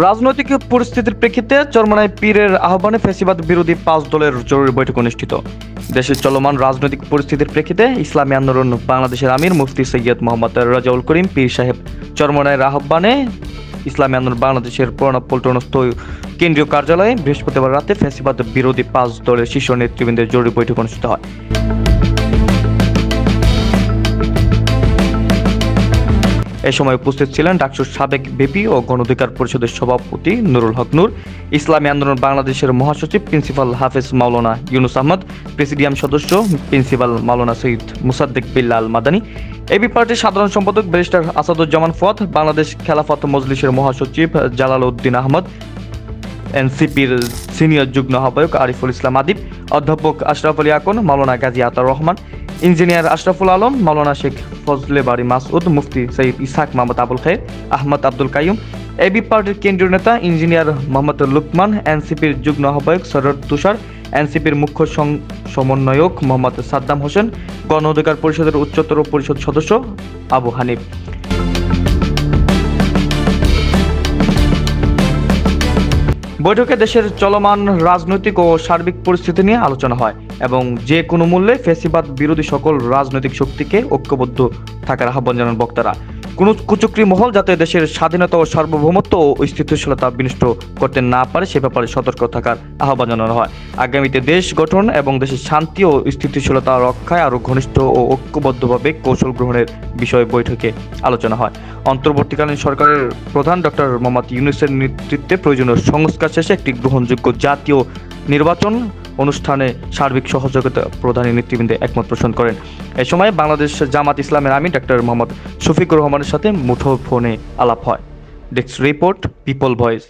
রাজনৈতিক পরিস্থিতির প্রেক্ষিতে চরমনায় পীরের আহ্বানে ফ্যাসিবাদ বিরোধী 5 দলের জরুরি বৈঠক অনুষ্ঠিত। দেশের চলমান রাজনৈতিক পরিস্থিতির প্রেক্ষিতে ইসলামী আন্দোলন বাংলাদেশের আমির মুফতি সৈয়দ মোহাম্মদ রাজাউল করিম পীর সাহেব চরমনায়ের আহ্বানে ইসলামী আন্দোলন বাংলাদেশের প্রণব পল্টনস্থ কেন্দ্রীয় কার্যালয়ে বৃহস্পতিবার রাতে ফ্যাসিবাদ বিরোধী 5 দলের শীর্ষ নেতৃবৃন্দের জরুরি বৈঠক অনুষ্ঠিত হয়। এ সময় উপস্থিত ছিলেন ডাকসুর সাবেক ভিপি ও গণ অধিকার পরিষদের সভাপতি নুরুল হক নূর, ইসলামী আন্দোলন বাংলাদেশের মহাসচিব প্রিন্সিপাল হাফেজ মাওলানা ইউনুস আহমদ, প্রেসিডিয়াম সদস্য প্রিন্সিপাল মাওলানা সৈয়দ মুসাদ্দেক বিল্লাল মাদানী, এবি পার্টির সাধারণ সম্পাদক ব্যারিস্টার আসাদুজ্জামান ফুয়াদ, বাংলাদেশ খেলাফত মজলিসের মহাসচিব জালাল উদ্দিন আহমদ, এনসিপির সিনিয়র যুগ্ম আহ্বায়ক আরিফুল ইসলাম আদিব, অধ্যাপক আশরাফ আলী আকন, মাওলানা গাজী আতার রহমান, ইঞ্জিনিয়ার আশরাফুল আলম, মাওলানা শেখ ফজলে বাড়ি মাসউদ, মুফতি সৈয়দ ইসহাক মোহাম্মদ আবুল খায়ের, আহমদ আব্দুল কাইয়ুম, এবি পার্টির কেন্দ্রীয় নেতা ইঞ্জিনিয়ার মোহাম্মদ লুকমান, এনসিপির যুগ্ম আহ্বায়ক সরোয়ার তুষার, এনসিপির মুখ্য সমন্বয়ক মোহাম্মদ সাদ্দাম হোসেন, গণ অধিকার পরিষদের উচ্চতর পরিষদ সদস্য আবু হানিফ। বৈঠকে দেশের চলমান রাজনৈতিক ও সার্বিক পরিস্থিতি নিয়ে আলোচনা হয় এবং যে কোনো মূল্যে ফ্যাসিবাদ বিরোধী সকল রাজনৈতিক শক্তিকে ঐক্যবদ্ধ থাকার আহ্বান জানান বক্তারা। কোনো কুচক্রী মহল যাতে দেশের স্বাধীনতা ও সার্বভৌমত্ব ও স্থিতিশীলতা বিনষ্ট করতে না পারে সে ব্যাপারে সতর্ক থাকার আহ্বান জানানো হয়। আগামীতে দেশ গঠন এবং দেশের শান্তি ও স্থিতিশীলতা রক্ষায় আরও ঘনিষ্ঠ ও ঐক্যবদ্ধভাবে কৌশল গ্রহণের বিষয়ে বৈঠকে আলোচনা হয়। অন্তর্বর্তীকালীন সরকারের প্রধান ডক্টর মোহাম্মদ ইউনূসের নেতৃত্বে প্রয়োজনীয় সংস্কার শেষে একটি গ্রহণযোগ্য জাতীয় নির্বাচন অনুষ্ঠানে সার্বিক সহযোগিতা প্রদানে নেতৃবৃন্দে একমত পোষণ করেন। এ সময় বাংলাদেশ জামাত ইসলামের আমির ডক্টর মোহাম্মদ শফিকুর রহমানের সাথে মুঠোফোনে আলাপ হয়। Desk report, people voice.